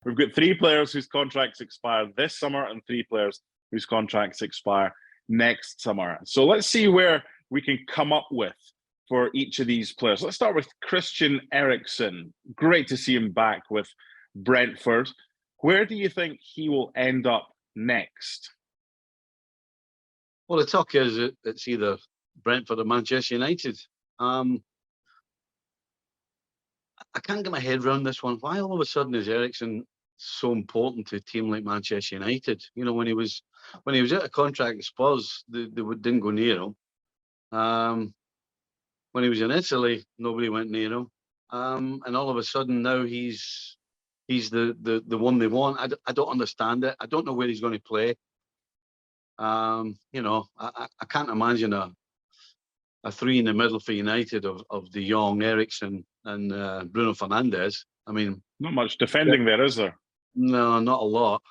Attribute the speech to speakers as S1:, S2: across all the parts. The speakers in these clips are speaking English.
S1: We've got 3 players whose contracts expire this summer and 3 players whose contracts expire next summer. So let's see where we can come up with for each of these players. Let's start with Christian Eriksen. Great to see him back with Brentford. Where do you think he will end up next?
S2: Well, the talk is it's either Brentford or Manchester United. I can't get my head around this one. Why all of a sudden is Eriksen so important to a team like Manchester United? You know, when he was out of contract at Spurs, they didn't go near him. When he was in Italy, nobody went near him. And all of a sudden now he's the one they want. I don't understand it. I don't know where he's going to play. You know, I can't imagine a 3 in the middle for United of De Jong, Eriksen, and Bruno Fernandes. I mean,
S1: not much defending there, is there?
S2: No, not a lot.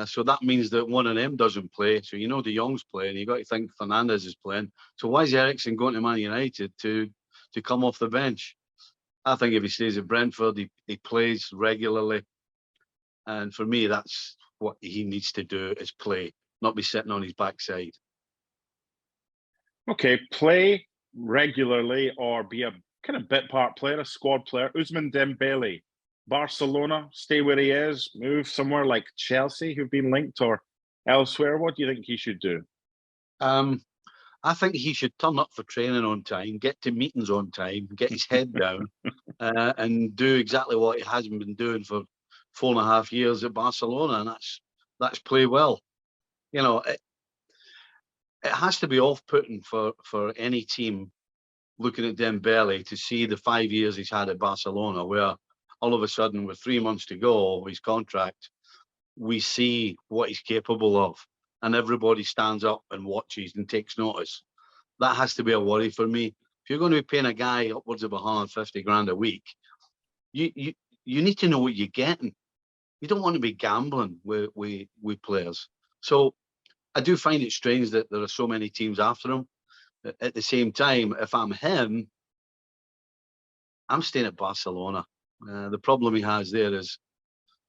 S2: So that means that one of them doesn't play. So you know De Jong's playing. You got to think Fernandes is playing. So why is Eriksen going to Man United to come off the bench? I think if he stays at Brentford, he plays regularly. And for me, that's what he needs to do, is play, not be sitting on his backside.
S1: Okay, play regularly or be a kind of bit part player, a squad player. Ousmane Dembele, Barcelona, stay where he is, move somewhere like Chelsea, who've been linked, or elsewhere. What do you think he should do?
S2: I think he should turn up for training on time, get to meetings on time, get his head down, and do exactly what he hasn't been doing for 4.5 years at Barcelona, and that's play well. You know, it has to be off-putting for any team looking at Dembele to see the 5 years he's had at Barcelona, where all of a sudden, with 3 months to go, his contract, we see what he's capable of, and everybody stands up and watches and takes notice. That has to be a worry for me. If you're going to be paying a guy upwards of 150 grand a week, you need to know what you're getting. You don't want to be gambling with players. So I do find it strange that there are so many teams after him. At the same time, if I'm him, I'm staying at Barcelona. The problem he has there is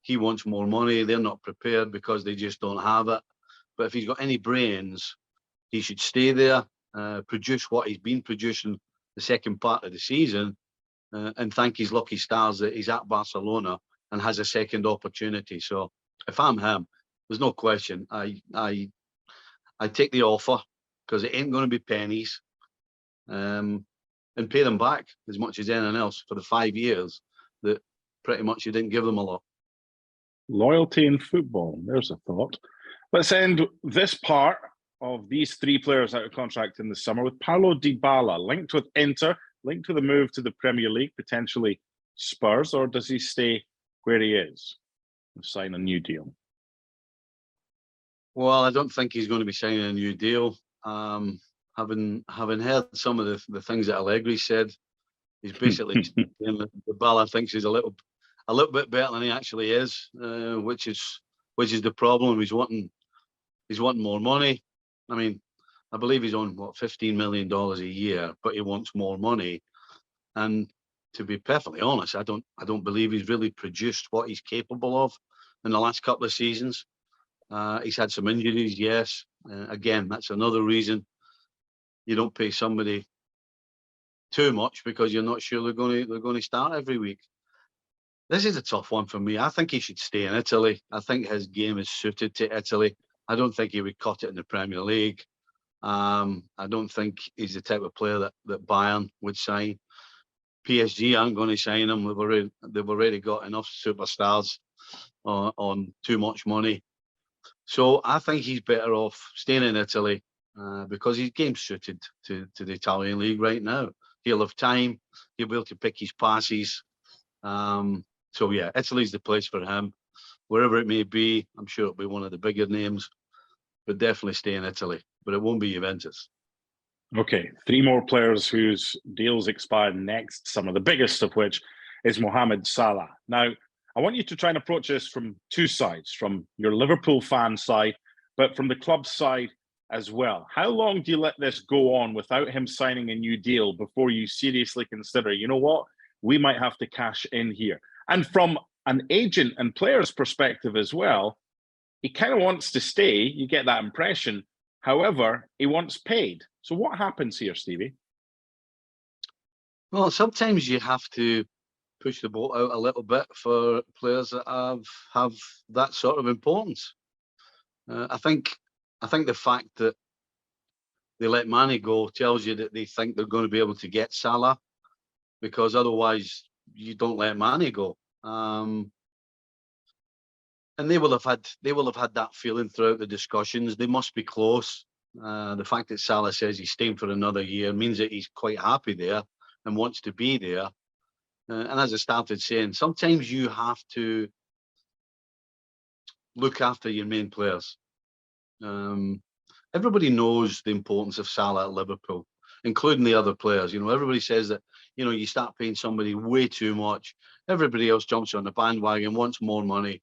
S2: he wants more money. They're not prepared because they just don't have it. But if he's got any brains, he should stay there, produce what he's been producing the second part of the season, and thank his lucky stars that he's at Barcelona and has a second opportunity. So if I'm him, there's no question. I take the offer, because it ain't going to be pennies, and pay them back as much as anything else for the 5 years that pretty much you didn't give them a lot.
S1: Loyalty in football. There's a thought. Let's end this part of these 3 players out of contract in the summer with Paulo Dybala, linked with Inter, linked with a move to the Premier League, potentially Spurs, or does he stay where he is and sign a new deal?
S2: Well, I don't think he's going to be signing a new deal. Having heard some of the things that Allegri said, he's basically saying that Dybala thinks he's a little bit better than he actually is, which is the problem. He's wanting more money. I mean, I believe he's on what, $15 million a year, but he wants more money. And to be perfectly honest, I don't believe he's really produced what he's capable of in the last couple of seasons. He's had some injuries, yes. Again, that's another reason you don't pay somebody too much, because you're not sure they're going to start every week. This is a tough one for me. I think he should stay in Italy. I think his game is suited to Italy. I don't think he would cut it in the Premier League. I don't think he's the type of player that Bayern would sign. PSG aren't going to sign him. They've already got enough superstars on too much money. So I think he's better off staying in Italy, because his game's suited to the Italian league right now. He'll have time. He'll be able to pick his passes. So yeah, Italy's the place for him. Wherever it may be, I'm sure it'll be one of the bigger names, but definitely stay in Italy. But it won't be Juventus.
S1: Okay, 3 more players whose deals expire next summer, the biggest of which is Mohamed Salah. Now, I want you to try and approach this from 2 sides, from your Liverpool fan side, but from the club side as well. How long do you let this go on without him signing a new deal before you seriously consider, you know what, we might have to cash in here? And from an agent and player's perspective as well, he kind of wants to stay. You get that impression. However, he wants paid. So what happens here, Stevie?
S2: Well, sometimes you have to push the boat out a little bit for players that have that sort of importance. I think the fact that they let Mane go tells you that they think they're going to be able to get Salah, because otherwise you don't let Mane go. And they will have had that feeling throughout the discussions. They must be close. The fact that Salah says he's staying for another year means that he's quite happy there and wants to be there. And as I started saying, sometimes you have to look after your main players. Everybody knows the importance of Salah at Liverpool, including the other players. You know, everybody says that, you know, you start paying somebody way too much, everybody else jumps on the bandwagon, wants more money.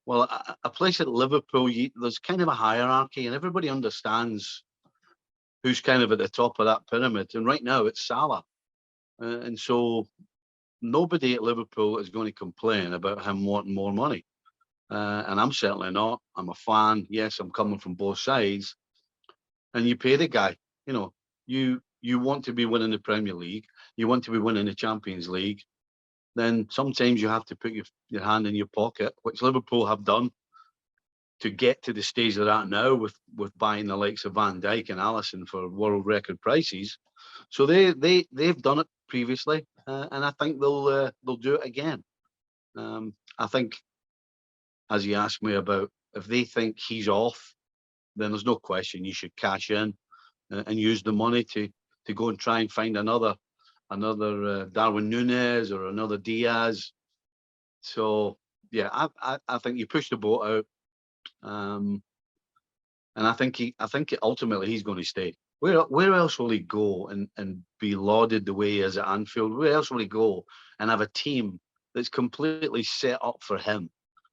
S2: Well, a place at Liverpool, there's kind of a hierarchy, and everybody understands who's kind of at the top of that pyramid. And right now it's Salah. And so nobody at Liverpool is going to complain about him wanting more money. And I'm certainly not. I'm a fan. Yes, I'm coming from both sides. And you pay the guy. You know, you want to be winning the Premier League. You want to be winning the Champions League. Then sometimes you have to put your hand in your pocket, which Liverpool have done to get to the stage they're at now with buying the likes of Van Dijk and Alisson for world record prices. So they've done it previously, and I think they'll do it again. I think, as you asked me about, if they think he's off, then there's no question you should cash in and use the money to go and try and find another Darwin Núñez or another Diaz. So yeah, I think you push the boat out, and I think ultimately he's going to stay. Where else will he go and be lauded the way he is at Anfield? Where else will he go and have a team that's completely set up for him?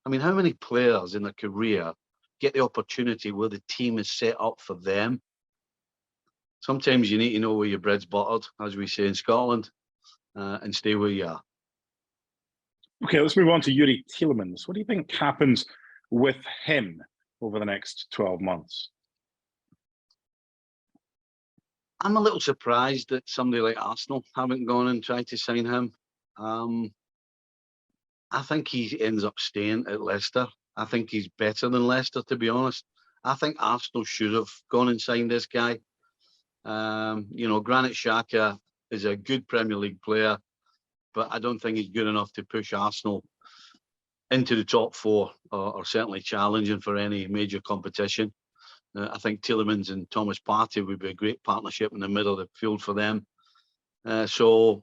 S2: I mean, how many players in their career get the opportunity where the team is set up for them? Sometimes you need to know where your bread's buttered, as we say in Scotland, and stay where you are.
S1: Okay, let's move on to Yuri Tielemans. What do you think happens with him over the next 12 months?
S2: I'm a little surprised that somebody like Arsenal haven't gone and tried to sign him. I think he ends up staying at Leicester. I think he's better than Leicester, to be honest. I think Arsenal should have gone and signed this guy. You know, Granit Xhaka is a good Premier League player, but I don't think he's good enough to push Arsenal into the top four or certainly challenging for any major competition. I think Tielemans and Thomas Partey would be a great partnership in the middle of the field for them. So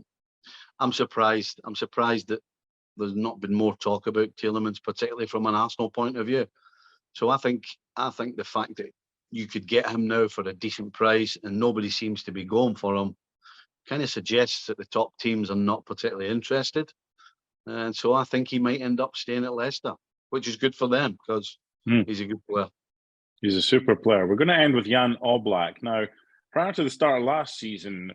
S2: I'm surprised. I'm surprised that there's not been more talk about Tielemans, particularly from an Arsenal point of view. So I think the fact that you could get him now for a decent price and nobody seems to be going for him kind of suggests that the top teams are not particularly interested. And so I think he might end up staying at Leicester, which is good for them because he's a good player.
S1: He's a super player. We're going to end with Jan Oblak. Now, prior to the start of last season,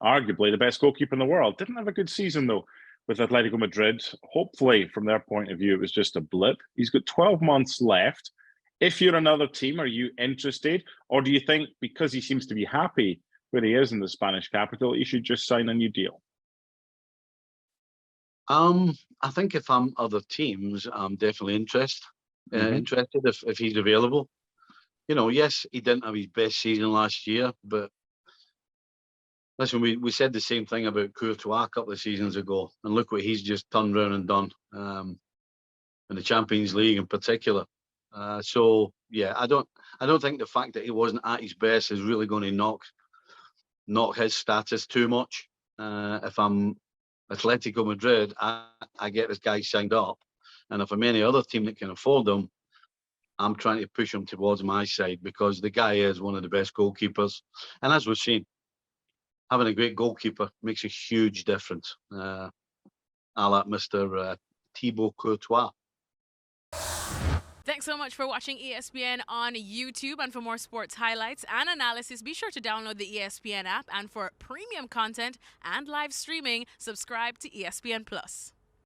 S1: arguably the best goalkeeper in the world. Didn't have a good season, though, with Atletico Madrid. Hopefully, from their point of view, it was just a blip. He's got 12 months left. If you're another team, are you interested? Or do you think because he seems to be happy where he is in the Spanish capital, he should just sign a new deal?
S2: I think if I'm other teams, I'm definitely interested if he's available. You know, yes, he didn't have his best season last year, but listen, we said the same thing about Courtois a couple of seasons ago, and look what he's just turned around and done in the Champions League in particular. So yeah, I don't think the fact that he wasn't at his best is really going to knock his status too much. If I'm Atletico Madrid, I get this guy signed up, and if I'm any other team that can afford him, I'm trying to push him towards my side because the guy is one of the best goalkeepers, and as we've seen, having a great goalkeeper makes a huge difference. A la Mr. Thibaut Courtois.
S3: Thanks so much for watching ESPN on YouTube. And for more sports highlights and analysis, be sure to download the ESPN app. And for premium content and live streaming, subscribe to ESPN Plus.